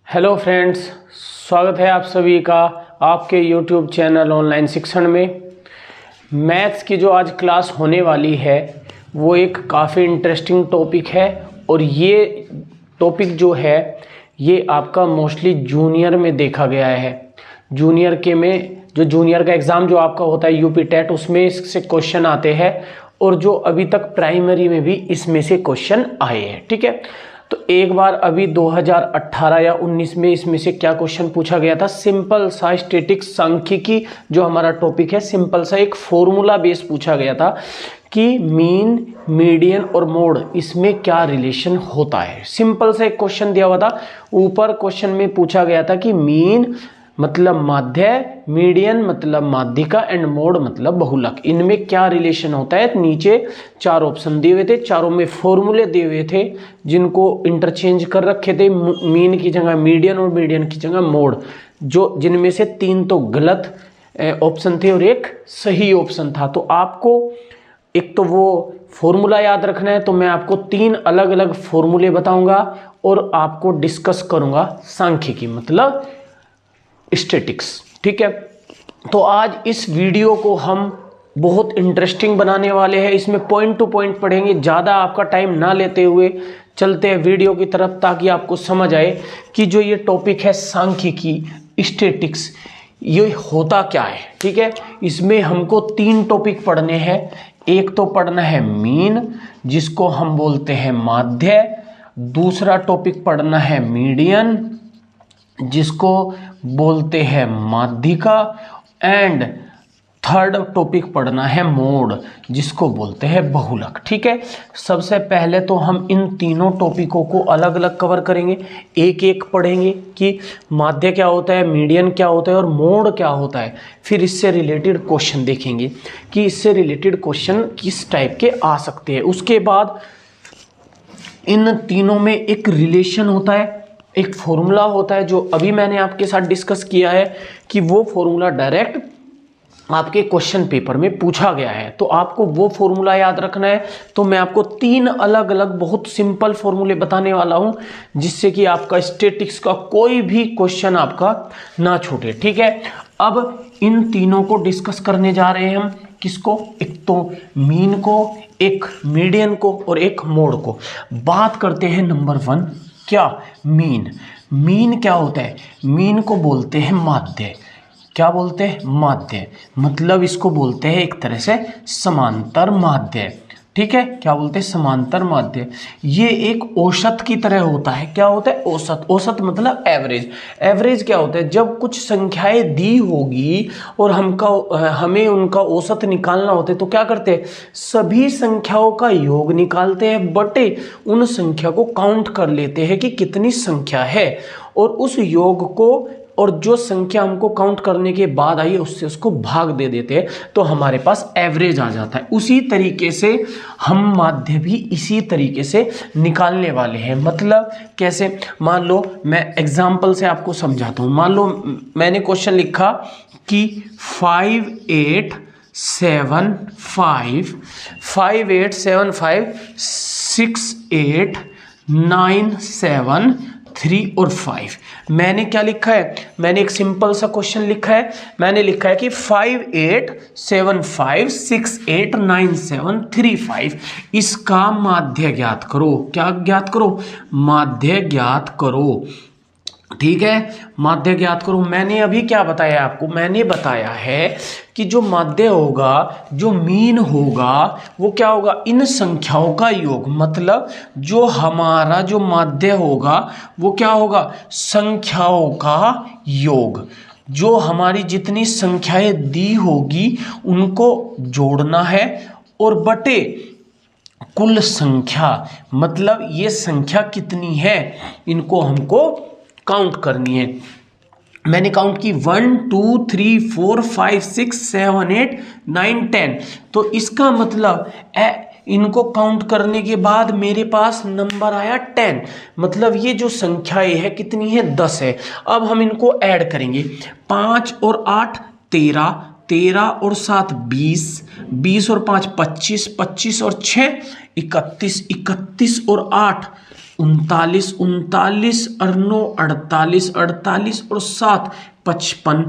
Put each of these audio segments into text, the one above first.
Hello friends, स्वागत है आप सभी का आपके यूट्यूब चैनल ऑनलाइन शिक्षण में। मैथ्स की जो आज क्लास होने वाली है वो एक काफ़ी इंटरेस्टिंग टॉपिक है और ये टॉपिक जो है ये आपका मोस्टली जूनियर में देखा गया है। जूनियर के में जो जूनियर का एग्ज़ाम जो आपका होता है यूपी टेट, उसमें इससे क्वेश्चन आते हैं और जो अभी तक प्राइमरी में भी इसमें से क्वेश्चन आए हैं। ठीक है, तो एक बार अभी 2018 या 19 में इसमें से क्या क्वेश्चन पूछा गया था, सिंपल सा स्टैटिक सांख्यिकी जो हमारा टॉपिक है, सिंपल सा एक फॉर्मूला बेस पूछा गया था कि मीन, मीडियन और मोड इसमें क्या रिलेशन होता है। सिंपल सा एक क्वेश्चन दिया हुआ था। ऊपर क्वेश्चन में पूछा गया था कि मीन मतलब माध्य, मीडियन मतलब माध्यिका एंड मोड मतलब बहुलक, इनमें क्या रिलेशन होता है। नीचे चार ऑप्शन दिए हुए थे, चारों में फॉर्मूले दिए हुए थे जिनको इंटरचेंज कर रखे थे, मीन की जगह मीडियन और मीडियन की जगह मोड, जो जिनमें से तीन तो गलत ऑप्शन थे और एक सही ऑप्शन था। तो आपको एक तो वो फॉर्मूला याद रखना है, तो मैं आपको तीन अलग अलग फॉर्मूले बताऊंगा और आपको डिस्कस करूंगा सांख्यिकी मतलब स्टैटिक्स। ठीक है, तो आज इस वीडियो को हम बहुत इंटरेस्टिंग बनाने वाले हैं। इसमें पॉइंट टू पॉइंट पढ़ेंगे, ज़्यादा आपका टाइम ना लेते हुए चलते हैं वीडियो की तरफ, ताकि आपको समझ आए कि जो ये टॉपिक है सांख्यिकी स्टैटिक्स, ये होता क्या है। ठीक है, इसमें हमको तीन टॉपिक पढ़ने हैं। एक तो पढ़ना है मीन, जिसको हम बोलते हैं माध्य। दूसरा टॉपिक पढ़ना है मीडियन, जिसको बोलते हैं माध्यिका। एंड थर्ड टॉपिक पढ़ना है मोड, जिसको बोलते हैं बहुलक। ठीक है, सबसे पहले तो हम इन तीनों टॉपिकों को अलग अलग कवर करेंगे, एक एक पढ़ेंगे कि माध्य क्या होता है, मीडियन क्या होता है और मोड क्या होता है। फिर इससे रिलेटेड क्वेश्चन देखेंगे कि इससे रिलेटेड क्वेश्चन किस टाइप के आ सकते हैं। उसके बाद इन तीनों में एक रिलेशन होता है, एक फॉर्मूला होता है, जो अभी मैंने आपके साथ डिस्कस किया है कि वो फॉर्मूला डायरेक्ट आपके क्वेश्चन पेपर में पूछा गया है, तो आपको वो फॉर्मूला याद रखना है। तो मैं आपको तीन अलग अलग बहुत सिंपल फॉर्मूले बताने वाला हूं, जिससे कि आपका स्टैटिक्स का कोई भी क्वेश्चन आपका ना छूटे। ठीक है, अब इन तीनों को डिस्कस करने जा रहे हैं हम। किसको? एक तो मीन को, एक मीडियन को और एक मोड को। बात करते हैं नंबर 1, क्या? मीन। मीन क्या होता है? मीन को बोलते हैं माध्य। क्या बोलते हैं? माध्य। मतलब इसको बोलते हैं एक तरह से समांतर माध्य। ठीक है, क्या बोलते हैं? समांतर माध्य। ये एक औसत की तरह होता है। क्या होता है? औसत। औसत मतलब एवरेज। एवरेज क्या होता है? जब कुछ संख्याएं दी होगी और हमें उनका औसत निकालना होता है, तो क्या करते हैं? सभी संख्याओं का योग निकालते हैं, बटे उन संख्या को काउंट कर लेते हैं कि कितनी संख्या है, और उस योग को और जो संख्या हमको काउंट करने के बाद आई है उससे उसको भाग दे देते हैं, तो हमारे पास एवरेज आ जाता है। उसी तरीके से हम माध्य भी इसी तरीके से निकालने वाले हैं। मतलब कैसे? मान लो मैं एग्जांपल से आपको समझाता हूँ। मान लो मैंने क्वेश्चन लिखा कि 58756897 और 5। मैंने क्या लिखा है? मैंने एक सिंपल सा क्वेश्चन लिखा है। मैंने लिखा है कि 5875689735, इसका माध्य ज्ञात करो। क्या ज्ञात करो? माध्य ज्ञात करो। ठीक है, माध्य ज्ञात करो। मैंने अभी क्या बताया आपको? मैंने बताया है कि जो माध्य होगा, जो मीन होगा, वो क्या होगा? इन संख्याओं का योग। मतलब जो हमारा जो माध्य होगा वो क्या होगा? संख्याओं का योग। जो हमारी जितनी संख्याएं दी होगी उनको जोड़ना है, और बटे कुल संख्या, मतलब ये संख्या कितनी है इनको हमको काउंट करनी है। मैंने काउंट की 1 2 3 4 5 6 7 8 9 10। तो इसका मतलब इनको काउंट करने के बाद मेरे पास नंबर आया 10। मतलब ये जो संख्याएं है कितनी है? 10 है। अब हम इनको ऐड करेंगे। 5 और 8 13, 13 और 7 20, 20 और 5 25, 25 और 6 31, 31 और 8 39, 39 और 9 48, 48 और 7 55,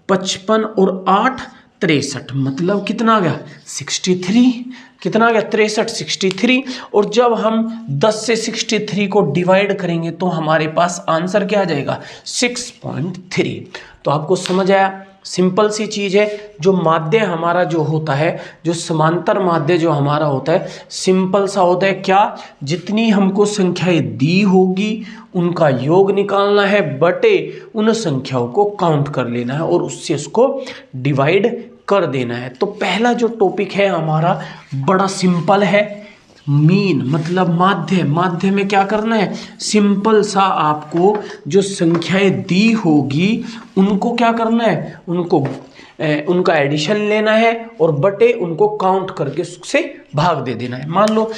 55 और 8 63, मतलब कितना आ गया 63, कितना आ गया 63, 63। और जब हम 10 से 63 को डिवाइड करेंगे तो हमारे पास आंसर क्या आ जाएगा 6.3। तो आपको समझ आया, सिंपल सी चीज़ है। जो माध्य हमारा जो होता है, जो समांतर माध्य जो हमारा होता है, सिंपल सा होता है क्या, जितनी हमको संख्याएं दी होगी उनका योग निकालना है बटे उन संख्याओं को काउंट कर लेना है और उससे उसको डिवाइड कर देना है। तो पहला जो टॉपिक है हमारा बड़ा सिंपल है, मीन मतलब माध्य। माध्य में क्या करना है, सिंपल सा आपको जो संख्याएं दी होगी उनको क्या करना है, उनका एडिशन लेना है और बटे उनको काउंट करके उससे भाग दे देना है। मान लो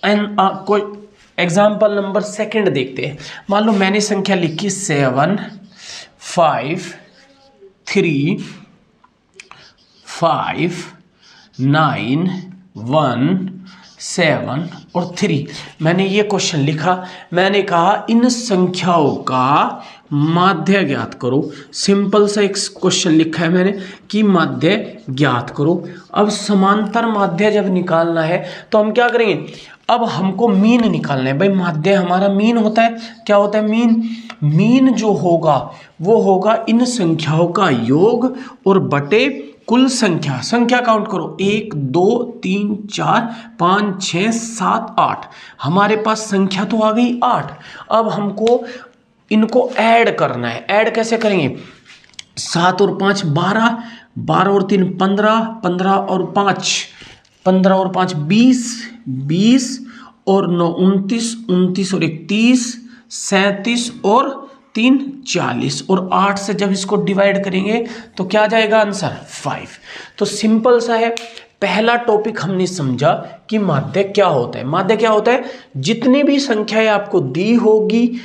कोई एग्जाम्पल नंबर सेकंड देखते हैं। मान लो मैंने संख्या लिखी 7 5 3 5 9 1 7 और 3। मैंने ये क्वेश्चन लिखा, मैंने कहा इन संख्याओं का माध्य ज्ञात करो। सिंपल सा एक क्वेश्चन लिखा है मैंने कि माध्य ज्ञात करो। अब समांतर माध्य जब निकालना है तो हम क्या करेंगे, अब हमको मीन निकालना है। भाई माध्य हमारा मीन होता है, क्या होता है मीन, मीन जो होगा वो होगा इन संख्याओं का योग और बटे कुल संख्या। संख्या काउंट करो 1 2 3 4 5 6 7 8, हमारे पास संख्या तो आ गई 8। अब हमको इनको ऐड करना है। ऐड कैसे करेंगे, 7 और 5 12, 12 और 3 15, 15 और 5 15 और 5 20, 20 और 9 29, 29 और 31 37 और 3 40 और 8 से जब इसको डिवाइड करेंगे तो क्या आ जाएगा आंसर 5। तो सिंपल सा है। पहला टॉपिक हमने समझा कि माध्य क्या होता है। माध्य क्या होता है, जितनी भी संख्याएं आपको दी होगी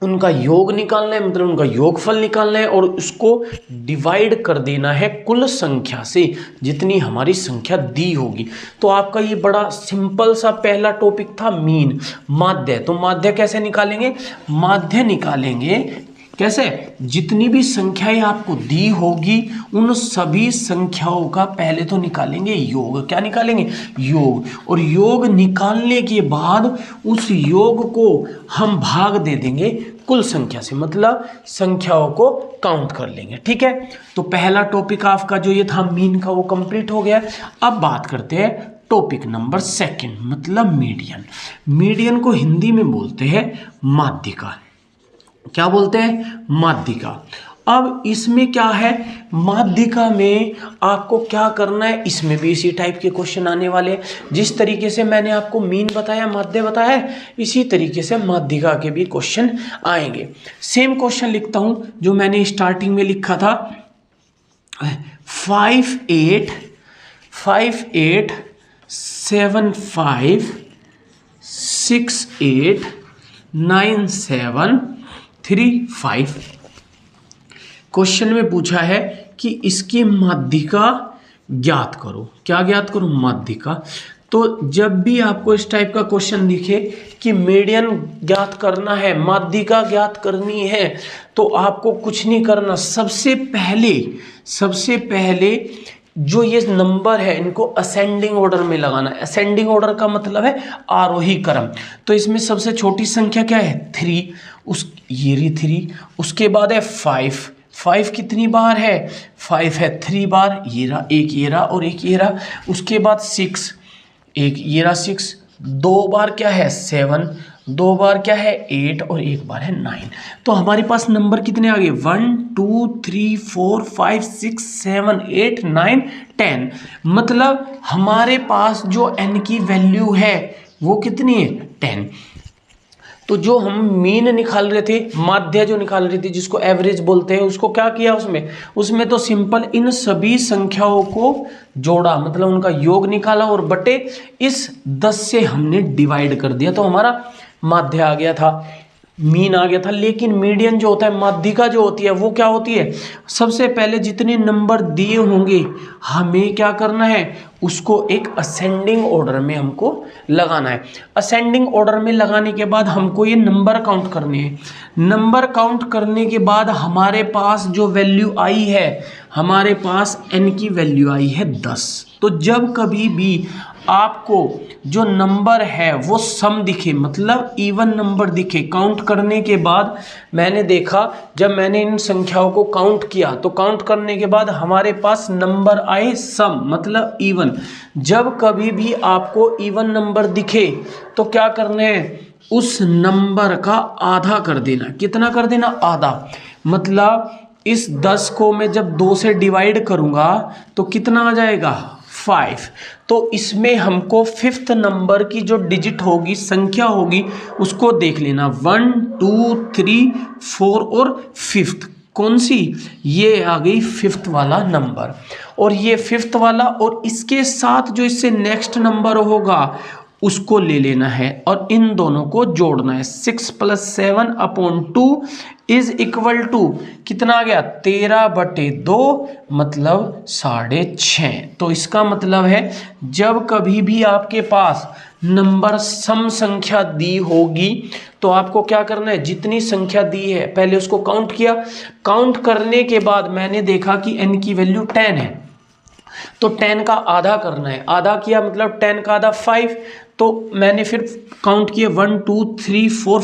उनका योग निकालना है, मतलब उनका योगफल निकालना है और उसको डिवाइड कर देना है कुल संख्या से, जितनी हमारी संख्या दी होगी। तो आपका ये बड़ा सिंपल सा पहला टॉपिक था मीन, माध्य। तो माध्य कैसे निकालेंगे, माध्य निकालेंगे कैसे, जितनी भी संख्याएं आपको दी होगी उन सभी संख्याओं का पहले तो निकालेंगे योग। क्या निकालेंगे, योग। और योग निकालने के बाद उस योग को हम भाग दे देंगे कुल संख्या से, मतलब संख्याओं को काउंट कर लेंगे। ठीक है, तो पहला टॉपिक आपका जो ये था मीन का वो कंप्लीट हो गया। अब बात करते हैं टॉपिक नंबर सेकंड, मतलब मीडियन। मीडियन को हिंदी में बोलते हैं माध्यिका। क्या बोलते हैं, माध्यिका। अब इसमें क्या है, माध्यिका में आपको क्या करना है, इसमें भी इसी टाइप के क्वेश्चन आने वाले हैं। जिस तरीके से मैंने आपको मीन बताया, माध्य बताया, इसी तरीके से माध्यिका के भी क्वेश्चन आएंगे। सेम क्वेश्चन लिखता हूं जो मैंने स्टार्टिंग में लिखा था, 5 8 7 5 6 8 9 7 3 5। क्वेश्चन में पूछा है कि इसकी माध्यिका ज्ञात करो। क्या ज्ञात करो, माध्यिका। तो जब भी आपको इस टाइप का क्वेश्चन दिखे कि मीडियन ज्ञात करना है, माध्यिका ज्ञात करनी है, तो आपको कुछ नहीं करना। सबसे पहले जो ये नंबर है इनको असेंडिंग ऑर्डर में लगाना है। असेंडिंग ऑर्डर का मतलब है आरोही क्रम। तो इसमें सबसे छोटी संख्या क्या है, 3, ये रही 3। उसके बाद है 5 कितनी बार है, 5 है 3 बार, ये रहा एक, ये रहा और एक ये रहा। उसके बाद 6, एक ये रहा 6, 2 बार क्या है 7, 2 बार क्या है 8 और 1 बार है 9। तो हमारे पास नंबर कितने आ गए, 1 2 3 4 5 6 7 8 9 10। मतलब हमारे पास जो n की वैल्यू है वो कितनी है, 10। तो जो हम मीन निकाल रहे थे, माध्य जो निकाल रहे थे, जिसको एवरेज बोलते हैं, उसको क्या किया, उसमें तो सिंपल इन सभी संख्याओं को जोड़ा, मतलब उनका योग निकाला और बटे इस 10 से हमने डिवाइड कर दिया, तो हमारा माध्य आ गया था। मीन आ गया था। लेकिन मीडियन जो होता है, माध्यिका जो होती है, वो क्या होती है, सबसे पहले जितने नंबर दिए होंगे हमें क्या करना है, उसको एक असेंडिंग ऑर्डर में हमको लगाना है। असेंडिंग ऑर्डर में लगाने के बाद हमको ये नंबर काउंट करने हैं। नंबर काउंट करने के बाद हमारे पास जो वैल्यू आई है, हमारे पास n की वैल्यू आई है 10। तो जब कभी भी आपको जो नंबर है वो सम दिखे, मतलब इवन नंबर दिखे, काउंट करने के बाद मैंने देखा, जब मैंने इन संख्याओं को काउंट किया तो काउंट करने के बाद हमारे पास नंबर आए सम, मतलब इवन। जब कभी भी आपको इवन नंबर दिखे तो क्या करना है, उस नंबर का आधा कर देना। कितना कर देना, आधा। मतलब इस 10 को मैं जब 2 से डिवाइड करूंगा तो कितना आ जाएगा, 5। तो इसमें हमको 5th नंबर की जो डिजिट होगी, संख्या होगी, उसको देख लेना। 1 2 3 4 और 5th कौन सी, ये आ गई 5th वाला नंबर। और ये 5th वाला और इसके साथ जो इससे नेक्स्ट नंबर होगा उसको ले लेना है और इन दोनों को जोड़ना है। 6 + 7/2 इज इक्वल टू कितना आ गया, 13/2, मतलब 6.5। तो इसका मतलब है जब कभी भी आपके पास नंबर सम संख्या दी होगी तो आपको क्या करना है, जितनी संख्या दी है पहले उसको काउंट किया। काउंट करने के बाद मैंने देखा कि n की वैल्यू 10 है, तो 10 का आधा करना है। आधा किया मतलब 10 का आधा 5। तो मैंने फिर काउंट किए 1 2 3 4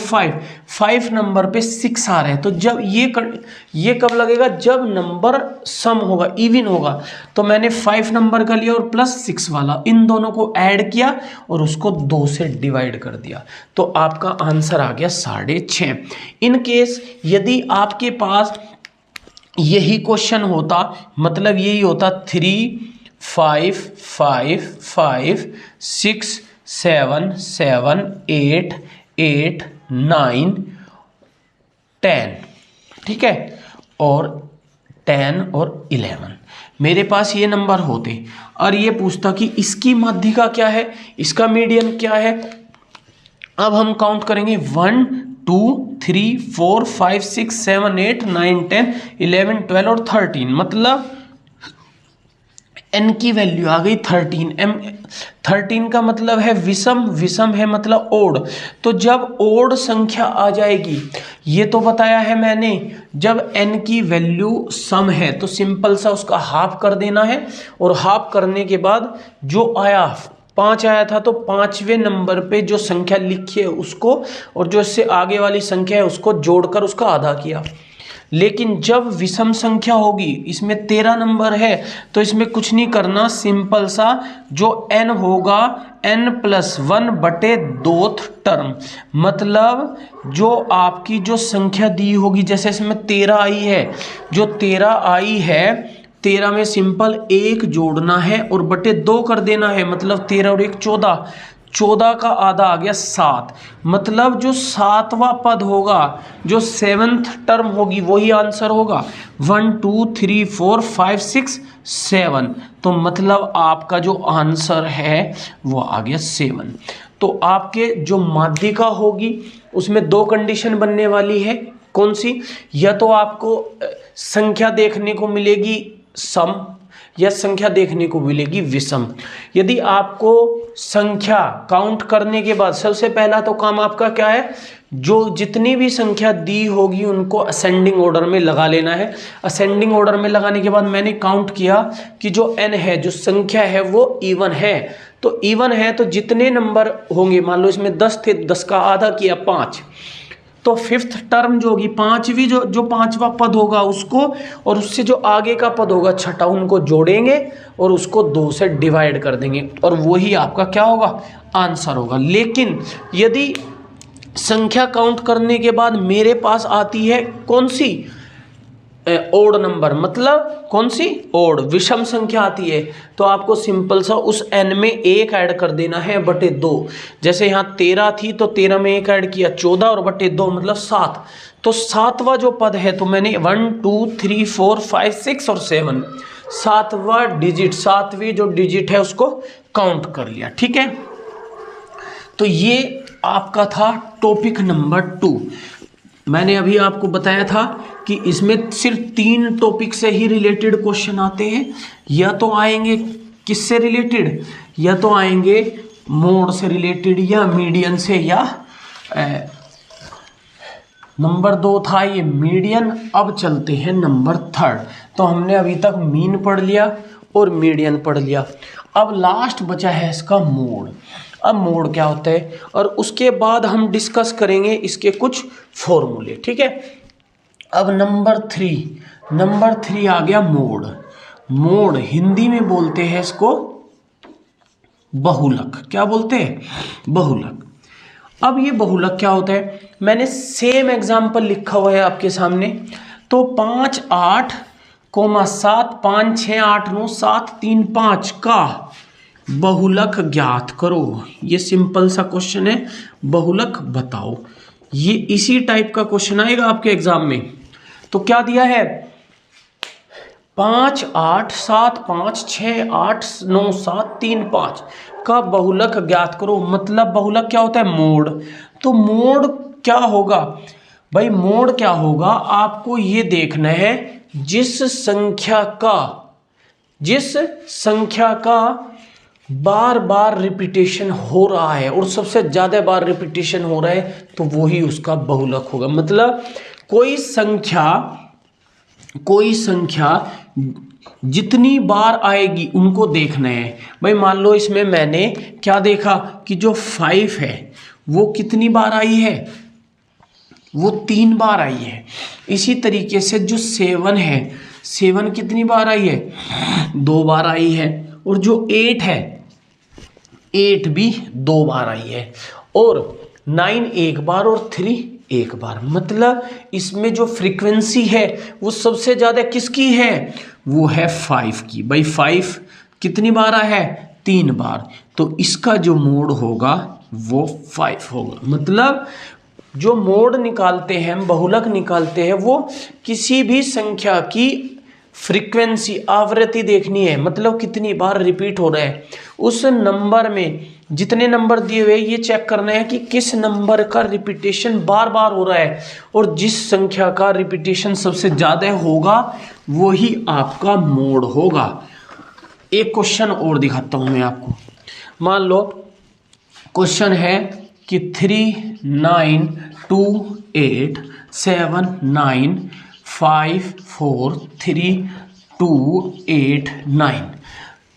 5 नंबर पे 6 आ रहे हैं। तो जब ये कब लगेगा, जब नंबर सम होगा, इवन होगा। तो मैंने 5 नंबर का लिया और प्लस 6 वाला, इन दोनों को ऐड किया और उसको 2 से डिवाइड कर दिया। तो आपका आंसर आ गया 6.5। इन केस यदि आपके पास यही क्वेश्चन होता, मतलब यही होता 3 5 5 5 6 7 7 8 8 9 10, ठीक है, और 10 और 11 मेरे पास ये नंबर होते और ये पूछता कि इसकी माध्यिका क्या है, इसका मीडियन क्या है। अब हम काउंट करेंगे 1 2 3 4 5 6 7 8 9 10 11 12 और 13, मतलब n की वैल्यू आ गई 13। 13 का मतलब है विषम, विषम है मतलब ओड। तो जब ओड संख्या आ जाएगी, ये तो बताया है मैंने, जब n की वैल्यू सम है तो सिंपल सा उसका हाफ कर देना है। और हाफ करने के बाद जो आया 5 आया था, तो 5वें नंबर पे जो संख्या लिखी है उसको और जो इससे आगे वाली संख्या है उसको जोड़कर उसका आधा किया। लेकिन जब विषम संख्या होगी, इसमें 13 नंबर है, तो इसमें कुछ नहीं करना, सिंपल सा जो n होगा n+1/2 टर्म, मतलब जो आपकी जो संख्या दी होगी, जैसे इसमें 13 आई है, जो 13 आई है 13 में सिंपल 1 जोड़ना है और बटे 2 कर देना है, मतलब 13 और 1 14, 14 का आधा आ गया 7, मतलब जो 7वां पद होगा, जो 7th टर्म होगी वही आंसर होगा। 1 2 3 4 5 6 7, तो मतलब आपका जो आंसर है वो आ गया 7। तो आपके जो माध्यिका होगी उसमें 2 कंडीशन बनने वाली है। कौन सी, या तो आपको संख्या देखने को मिलेगी सम या संख्या देखने को मिलेगी विषम। यदि आपको संख्या काउंट करने के बाद सबसे पहला तो काम आपका क्या है, जो जितनी भी संख्या दी होगी उनको असेंडिंग ऑर्डर में लगा लेना है। असेंडिंग ऑर्डर में लगाने के बाद मैंने काउंट किया कि जो n है, जो संख्या है वो इवन है। तो इवन है तो जितने नंबर होंगे, मान लो इसमें 10 थे, 10 का आधा किया 5, तो 5th टर्म जो होगी, 5वीं जो 5वां पद होगा उसको और उससे जो आगे का पद होगा 6ठा, उनको जोड़ेंगे और उसको 2 से डिवाइड कर देंगे और वही आपका क्या होगा, आंसर होगा। लेकिन यदि संख्या काउंट करने के बाद मेरे पास आती है कौन सी, ओड नंबर, मतलब कौन सी, ओड विषम संख्या आती है, तो आपको सिंपल सा उस n में 1 ऐड कर देना है बटे 2। जैसे यहाँ 13 थी तो 13 में 1 ऐड किया 14 और बटे 2 मतलब 7। तो 7वां जो पद है, तो मैंने 1 2 3 4 5 6 और 7, 7वां डिजिट, 7वीं जो डिजिट है उसको काउंट कर लिया, ठीक है। तो ये आपका था टॉपिक नंबर 2। मैंने अभी आपको बताया था कि इसमें सिर्फ 3 टॉपिक से ही रिलेटेड क्वेश्चन आते हैं। या तो आएंगे किससे रिलेटेड, या तो आएंगे मोड से रिलेटेड, या मीडियन से, या नंबर 2 था ये मीडियन। अब चलते हैं नंबर 3। तो हमने अभी तक मीन पढ़ लिया और मीडियन पढ़ लिया। अब लास्ट बचा है इसका मोड। अब मोड क्या होता है, और उसके बाद हम डिस्कस करेंगे इसके कुछ फॉर्मूले। ठीक है। अब नंबर 3 आ गया मोड। मोड हिंदी में बोलते हैं इसको बहुलक। क्या बोलते हैं? बहुलक। अब ये बहुलक क्या होता है, मैंने सेम एग्जाम्पल लिखा हुआ है आपके सामने। तो 5 8 7 5 6 8 9 7 3 5 का बहुलक ज्ञात करो। ये सिंपल सा क्वेश्चन है, बहुलक बताओ। ये इसी टाइप का क्वेश्चन आएगा आपके एग्जाम में। तो क्या दिया है, 5 8 7 5 6 8 9 7 3 5 का बहुलक ज्ञात करो। मतलब बहुलक क्या होता है? मोड। तो मोड क्या होगा भाई? मोड क्या होगा, आपको ये देखना है जिस संख्या का बार बार रिपीटेशन हो रहा है और सबसे ज्यादा बार रिपीटेशन हो रहा है, तो वही उसका बहुलक होगा। मतलब कोई संख्या जितनी बार आएगी उनको देखना है। भाई मान लो इसमें मैंने क्या देखा कि जो 5 है वो कितनी बार आई है, वो 3 बार आई है। इसी तरीके से जो 7 है, 7 कितनी बार आई है? 2 बार आई है। और जो 8 है, 8 भी 2 बार आई है। और 9 1 बार और 3 1 बार। मतलब इसमें जो फ्रीक्वेंसी है वो सबसे ज्यादा किसकी है? वो है 5 की। भाई 5 कितनी बार आया है? 3 बार। तो इसका जो मोड होगा वो 5 होगा। मतलब जो मोड निकालते हैं, बहुलक निकालते हैं, वो किसी भी संख्या की फ्रीक्वेंसी, आवृत्ति देखनी है। मतलब कितनी बार रिपीट हो रहा है उस नंबर में। जितने नंबर दिए हुए ये चेक करना है कि किस नंबर का रिपीटेशन बार बार हो रहा है, और जिस संख्या का रिपीटेशन सबसे ज्यादा होगा वही आपका मोड होगा। एक क्वेश्चन और दिखाता हूं मैं आपको। मान लो क्वेश्चन है कि 3 9 2 8 7 9 5 4 3 2 8 9।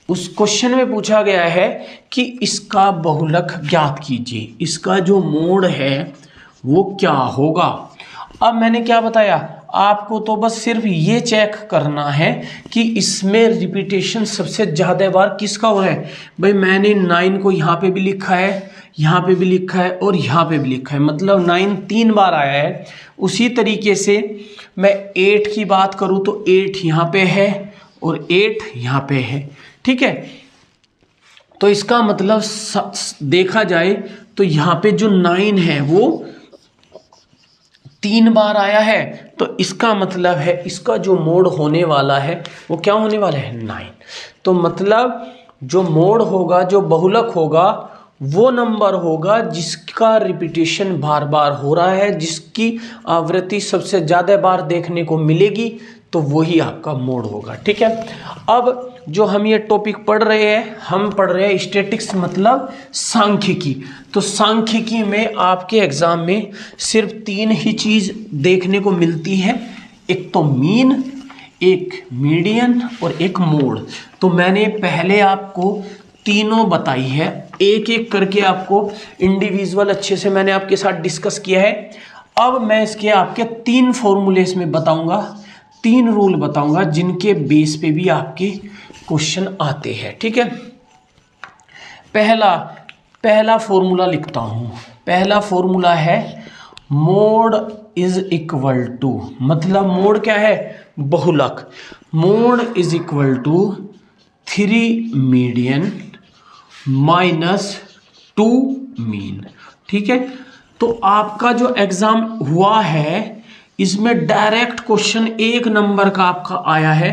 उस क्वेश्चन में पूछा गया है कि इसका बहुलक ज्ञात कीजिए, इसका जो मोड है वो क्या होगा। अब मैंने क्या बताया आपको, तो बस सिर्फ ये चेक करना है कि इसमें रिपीटेशन सबसे ज्यादा बार किसका हो रहा है। भाई मैंने 9 को यहाँ पे भी लिखा है, यहाँ पे भी लिखा है और यहाँ पे भी लिखा है। मतलब 9 3 बार आया है। उसी तरीके से मैं 8 की बात करूँ तो 8 यहाँ पे है और 8 यहाँ पे है। ठीक है। तो इसका मतलब देखा जाए तो यहाँ पे जो 9 है वो 3 बार आया है। तो इसका मतलब है इसका जो मोड होने वाला है वो क्या होने वाला है? 9। तो मतलब जो मोड होगा, जो बहुलक होगा, वो नंबर होगा जिसका रिपीटेशन बार बार हो रहा है, जिसकी आवृत्ति सबसे ज्यादा बार देखने को मिलेगी, तो वही आपका मोड होगा। ठीक है। अब जो हम ये टॉपिक पढ़ रहे हैं, हम पढ़ रहे हैं स्टैटिक्स, मतलब सांख्यिकी। तो सांख्यिकी में आपके एग्जाम में सिर्फ 3 ही चीज देखने को मिलती है, एक तो मीन, एक मीडियन और एक मोड। तो मैंने पहले आपको तीनों बताई है, एक एक करके आपको इंडिविजुअल अच्छे से मैंने आपके साथ डिस्कस किया है। अब मैं इसके आपके 3 फॉर्मूले इसमें बताऊंगा, 3 रूल बताऊंगा जिनके बेस पे भी आपके क्वेश्चन आते हैं। ठीक है। पहला फॉर्मूला लिखता हूं। पहला फॉर्मूला है मोड इज इक्वल टू, मतलब मोड क्या है? बहुलक। Mode is equal to 3 median minus 2 mean. ठीक है। तो आपका जो एग्जाम हुआ है इसमें डायरेक्ट क्वेश्चन 1 नंबर का आपका आया है।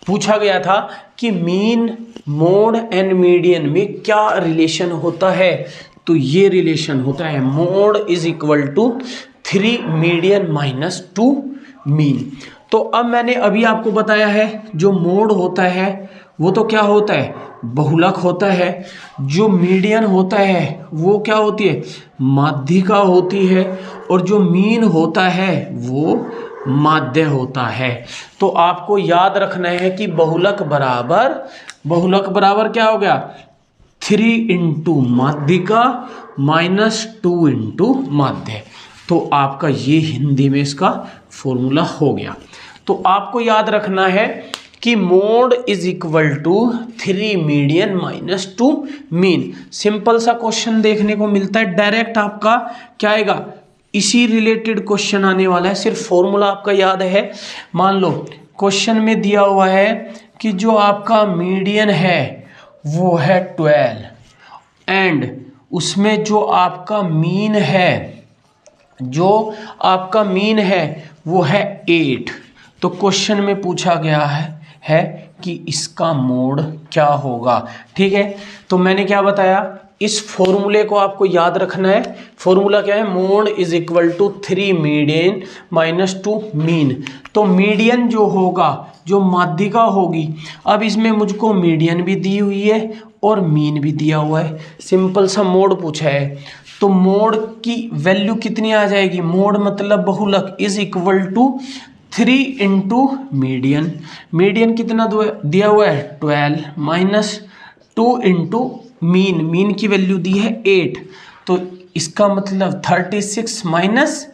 पूछा गया था कि मीन, मोड एंड मीडियन में क्या रिलेशन होता है। तो ये रिलेशन होता है mode is equal to 3 median minus 2 mean. तो अब मैंने अभी आपको बताया है जो मोड होता है वो तो क्या होता है, बहुलक होता है। जो मीडियन होता है वो क्या होती है, माध्यिका होती है। और जो मीन होता है वो माध्य होता है। तो आपको याद रखना है कि बहुलक बराबर क्या हो गया, 3 इंटू माध्यिका माइनस 2 इंटू माध्य। तो आपका ये हिंदी में इसका फॉर्मूला हो गया। तो आपको याद रखना है कि mode is equal to 3 median minus 2 mean. Simple सा क्वेश्चन देखने को मिलता है, डायरेक्ट आपका क्या आएगा, इसी रिलेटेड क्वेश्चन आने वाला है। सिर्फ फॉर्मूला आपका याद है। मान लो क्वेश्चन में दिया हुआ है कि जो आपका मीडियन है वो है 12 एंड उसमें जो आपका मीन है वो है 8। तो क्वेश्चन में पूछा गया है कि इसका मोड क्या होगा। ठीक है, तो मैंने क्या बताया, इस फॉर्मूले को आपको याद रखना है। फॉर्मूला क्या है, mode is equal to 3 median minus 2 mean. तो मीडियन जो होगा, जो माध्यिका होगी, अब इसमें मुझको मीडियन भी दी हुई है और मीन भी दिया हुआ है। सिंपल सा मोड पूछा है, तो मोड की वैल्यू कितनी आ जाएगी, मोड मतलब बहुलक, is equal to 3 into median. Median कितना दिया हुआ है 12 माइनस 2 इंटू मीन की वैल्यू दी है 8। तो इसका मतलब 36 माइनस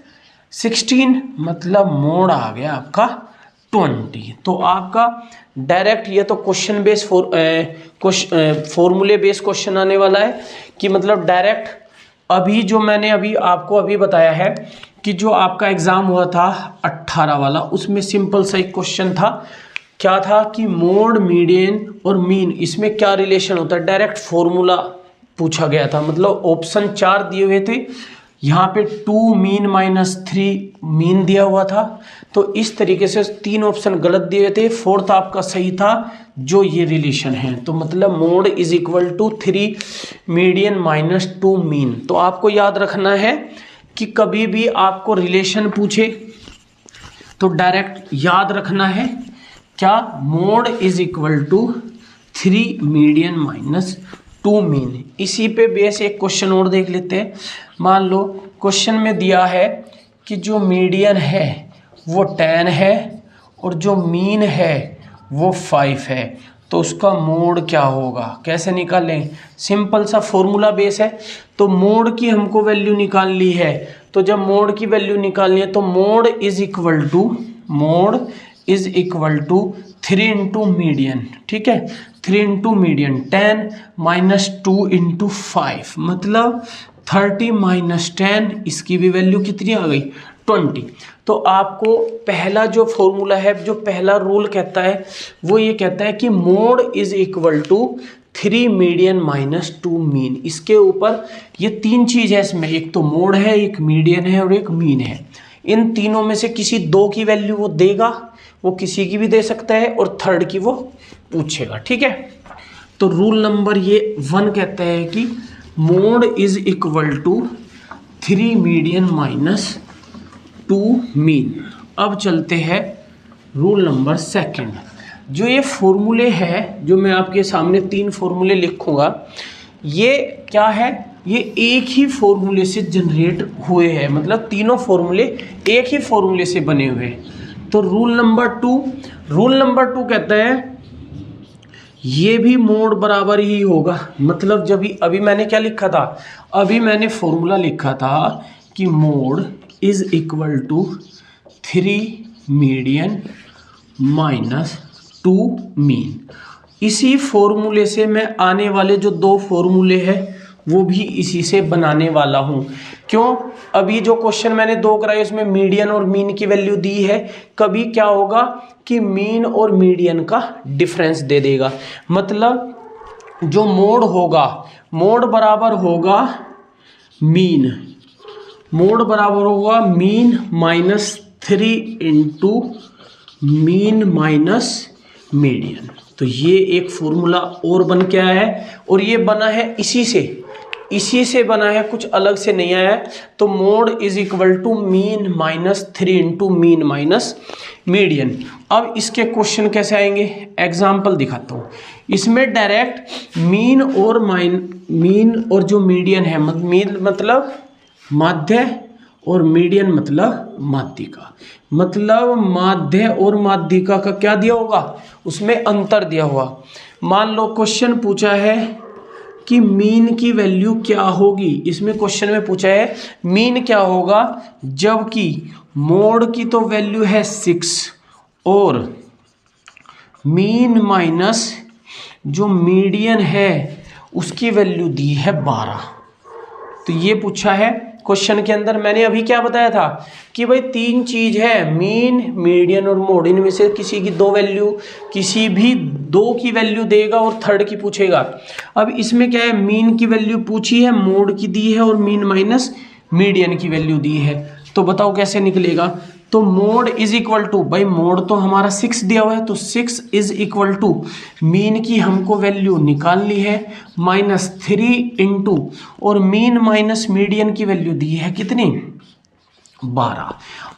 16 मतलब मोड आ गया आपका 20। तो आपका डायरेक्ट ये तो क्वेश्चन बेस फॉर्मूले बेस क्वेश्चन आने वाला है कि मतलब डायरेक्ट अभी जो मैंने आपको बताया है कि जो आपका एग्जाम हुआ था 18 वाला, उसमें सिंपल सा एक क्वेश्चन था। क्या था कि मोड, मीडियन और मीन, इसमें क्या रिलेशन होता है, डायरेक्ट फॉर्मूला पूछा गया था। मतलब ऑप्शन 4 दिए हुए थे, यहाँ पे 2 मीन माइनस 3 मीन दिया हुआ था। तो इस तरीके से 3 ऑप्शन गलत दिए हुए थे, 4th आपका सही था, जो ये रिलेशन है। तो मतलब mode is equal to 3 median minus 2 mean. तो आपको याद रखना है कि कभी भी आपको रिलेशन पूछे तो डायरेक्ट याद रखना है क्या, mode is equal to 3 median minus 2 mean. इसी पे बेस एक क्वेश्चन और देख लेते हैं। मान लो क्वेश्चन में दिया है कि जो मीडियन है वो 10 है और जो मीन है वो 5 है। तो उसका मोड क्या होगा, कैसे निकालें, सिंपल सा फॉर्मूला बेस है। तो मोड की हमको वैल्यू निकालनी है। तो जब मोड की वैल्यू निकालनी है तो mode is equal to 3 into median. ठीक है, 3 इंटू मीडियन 10 माइनस 2 इंटू 5 मतलब 30 माइनस 10, इसकी भी वैल्यू कितनी आ गई 20। तो आपको पहला जो फॉर्मूला है, जो पहला रूल कहता है वो ये कहता है कि mode is equal to 3 median minus 2 mean. इसके ऊपर ये 3 चीज है इसमें, एक तो मोड है, एक मीडियन है और एक मीन है। इन तीनों में से किसी 2 की वैल्यू वो देगा, वो किसी की भी दे सकता है, और थर्ड की वो पूछेगा। ठीक है, तो रूल नंबर ये 1 कहता है कि mode is equal to 3 median minus 2 mean. अब चलते हैं रूल नंबर 2। जो ये फॉर्मूले है, जो मैं आपके सामने 3 फॉर्मूले लिखूंगा, ये क्या है, ये एक ही फॉर्मूले से जनरेट हुए हैं। मतलब तीनों फॉर्मूले एक ही फॉर्मूले से बने हुए हैं। तो रूल नंबर 2 कहता है ये भी मोड बराबर ही होगा। मतलब जब अभी मैंने क्या लिखा था, अभी मैंने फॉर्मूला लिखा था कि mode is equal to 3 median minus 2 mean. इसी फॉर्मूले से मैं आने वाले जो 2 फॉर्मूले हैं वो भी इसी से बनाने वाला हूँ। क्यों, अभी जो क्वेश्चन मैंने 2 कराए उसमें मीडियन और मीन की वैल्यू दी है। कभी क्या होगा कि मीन और मीडियन का डिफरेंस दे देगा। मतलब जो मोड होगा, मोड बराबर होगा mean minus 3 into mean minus median. तो ये एक फॉर्मूला और बन के आया है, और ये बना है इसी से, इसी से बना है, कुछ अलग से नहीं आया है। तो mode is equal to mean minus 3 into mean minus median. अब इसके क्वेश्चन कैसे आएंगे, एग्जाम्पल दिखाता हूँ। इसमें डायरेक्ट मीन और जो मीडियन है, मीन मतलब माध्य और मीडियन मतलब माध्यिका, मतलब माध्य और माध्यिका का क्या दिया होगा, उसमें अंतर दिया हुआ। मान लो क्वेश्चन पूछा है कि मीन की वैल्यू क्या होगी, इसमें क्वेश्चन में पूछा है मीन क्या होगा, जबकि मोड की तो वैल्यू है 6 और मीन माइनस जो मीडियन है उसकी वैल्यू दी है 12। तो ये पूछा है क्वेश्चन के अंदर। मैंने अभी क्या बताया था कि भाई 3 चीज है, मीन मीडियन और मोड, इनमें से किसी की 2 वैल्यू, किसी भी 2 की वैल्यू देगा और थर्ड की पूछेगा। अब इसमें क्या है, मीन की वैल्यू पूछी है, मोड की दी है और मीन माइनस मीडियन की वैल्यू दी है। तो बताओ कैसे निकलेगा। तो मोड इज इक्वल टू, भाई मोड तो हमारा 6 दिया हुआ है, तो 6 इज इक्वल टू मीन की हमको वैल्यू निकालनी है माइनस 3 इंटू, और मीन माइनस मीडियन की वैल्यू दी है कितनी, 12।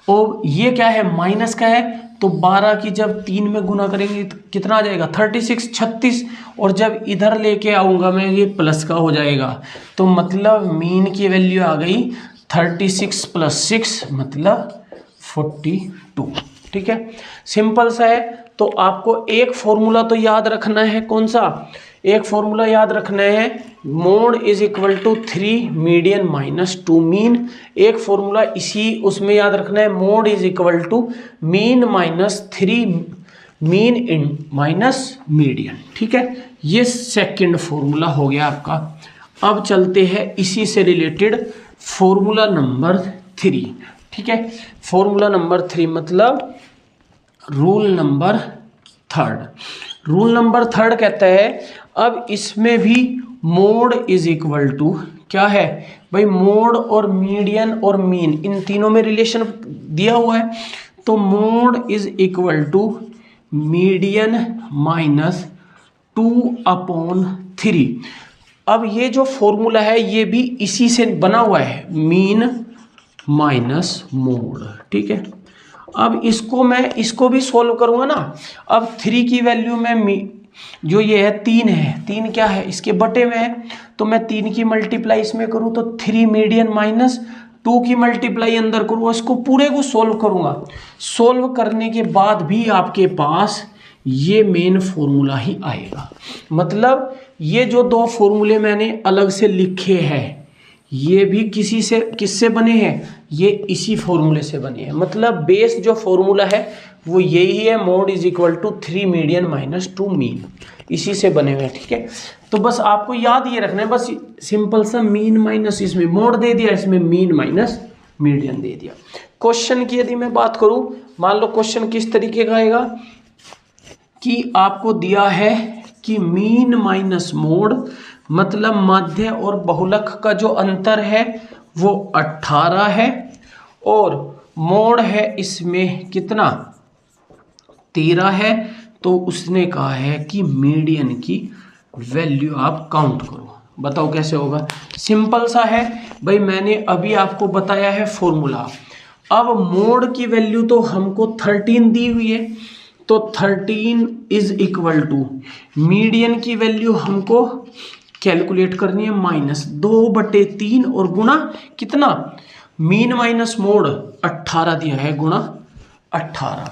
और ये क्या है, माइनस का है, तो 12 की जब 3 में गुना करेंगे तो कितना आ जाएगा, 36 36, और जब इधर लेके आऊंगा मैं ये प्लस का हो जाएगा। तो मतलब मीन की वैल्यू आ गई 36 प्लस 6 मतलब 42। ठीक है, सिंपल सा है। तो आपको एक फॉर्मूला तो याद रखना है, कौन सा, एक फॉर्मूला याद रखना है, mode is equal to 3 median minus 2 mean. एक फॉर्मूला इसी उसमें याद रखना है, mode is equal to mean minus 3 mean in minus median. ठीक है, ये सेकंड फॉर्मूला हो गया आपका। अब चलते हैं इसी से रिलेटेड फॉर्मूला नंबर 3। ठीक है, फॉर्मूला नंबर 3 मतलब रूल नंबर 3। रूल नंबर 3 कहता है, अब इसमें भी मोड इज इक्वल टू क्या है भाई, मोड और मीडियन और मीन इन तीनों में रिलेशन दिया हुआ है। तो mode is equal to median minus 2/3। अब ये जो फॉर्मूला है ये भी इसी से बना हुआ है, मीन माइनस मोड। ठीक है, अब इसको भी सोल्व करूंगा ना। अब 3 की वैल्यू में जो ये है 3 है, 3 क्या है, इसके बटे में है, तो मैं 3 की मल्टीप्लाई इसमें करूँ तो 3 मीडियन माइनस 2 की मल्टीप्लाई अंदर करूँ, इसको पूरे को सोल्व करूंगा। सोल्व करने के बाद भी आपके पास ये मेन फॉर्मूला ही आएगा। मतलब ये जो 2 फॉर्मूले मैंने अलग से लिखे हैं ये भी किससे बने हैं, ये इसी फॉर्मूले से बने हैं। मतलब बेस जो फॉर्मूला है वो यही है, mode is equal to 3 median minus 2 mean, इसी से बने हुए हैं। ठीक है, तो बस आपको याद ये रखना है, बस सिंपल सा मीन माइनस, इसमें मोड दे दिया, इसमें मीन माइनस मीडियन दे दिया। क्वेश्चन की यदि मैं बात करूं, मान लो क्वेश्चन किस तरीके का आएगा कि आपको दिया है कि मीन माइनस मोड, मतलब माध्य और बहुलक का जो अंतर है वो 18 है, और मोड है इसमें कितना, 13 है। तो उसने कहा है कि मीडियन की वैल्यू आप काउंट करो। बताओ कैसे होगा, सिंपल सा है भाई, मैंने अभी आपको बताया है फॉर्मूला। अब मोड की वैल्यू तो हमको 13 दी हुई है, तो 13 इज इक्वल टू मीडियन की वैल्यू हमको कैलकुलेट करनी है माइनस 2/3 और गुना कितना, मीन माइनस मोड 18 दिया है, गुणा 18।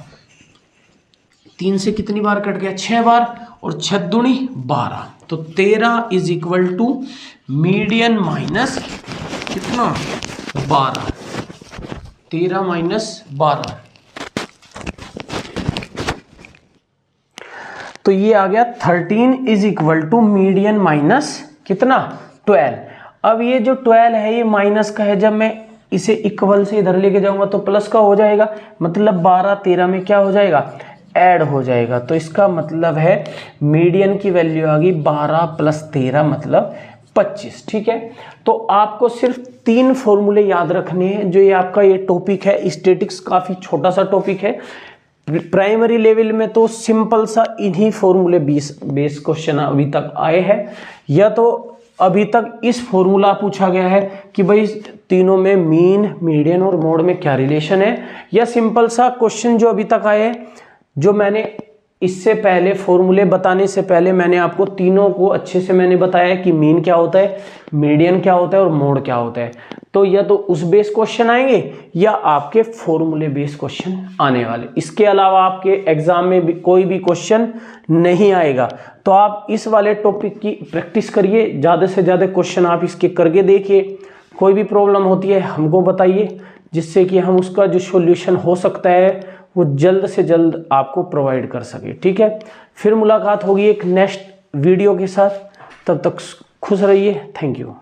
3 से कितनी बार कट गया, 6 बार, और 6 दूनी 12, तो 13 is equal to median minus कितना, 12, 13 माइनस 12, तो ये आ गया 13 is equal to median minus कितना, 12। अब ये जो 12 है ये माइनस का है, जब मैं इसे इक्वल से इधर लेके जाऊंगा तो प्लस का हो जाएगा, मतलब 12 13 में क्या हो जाएगा, ऐड हो जाएगा। तो इसका मतलब है मीडियन की वैल्यू आ गई 12 प्लस 13 मतलब 25। ठीक है, तो आपको सिर्फ 3 फॉर्मूले याद रखने हैं। जो ये आपका ये टॉपिक है स्टैटिक्स, काफी छोटा सा टॉपिक है। प्राइमरी लेवल में तो सिंपल सा इन्हीं फॉर्मूले 20 बेस क्वेश्चन अभी तक आए हैं, या तो अभी तक इस फॉर्मूला पूछा गया है कि भाई तीनों में मीन, मीडियन और मोड में क्या रिलेशन है, या सिंपल सा क्वेश्चन जो अभी तक आए, जो मैंने इससे पहले फॉर्मूले बताने से पहले मैंने आपको तीनों को अच्छे से मैंने बताया कि मीन क्या होता है, मीडियन क्या होता है और मोड क्या होता है। तो या तो उस बेस क्वेश्चन आएंगे या आपके फॉर्मूले बेस क्वेश्चन आने वाले, इसके अलावा आपके एग्जाम में भी कोई भी क्वेश्चन नहीं आएगा। तो आप इस वाले टॉपिक की प्रैक्टिस करिए, ज़्यादा से ज़्यादा क्वेश्चन आप इसके करके देखिए। कोई भी प्रॉब्लम होती है हमको बताइए, जिससे कि हम उसका जो सॉल्यूशन हो सकता है वो जल्द से जल्द आपको प्रोवाइड कर सके। ठीक है, फिर मुलाकात होगी एक नेक्स्ट वीडियो के साथ, तब तक खुश रहिए। Thank you.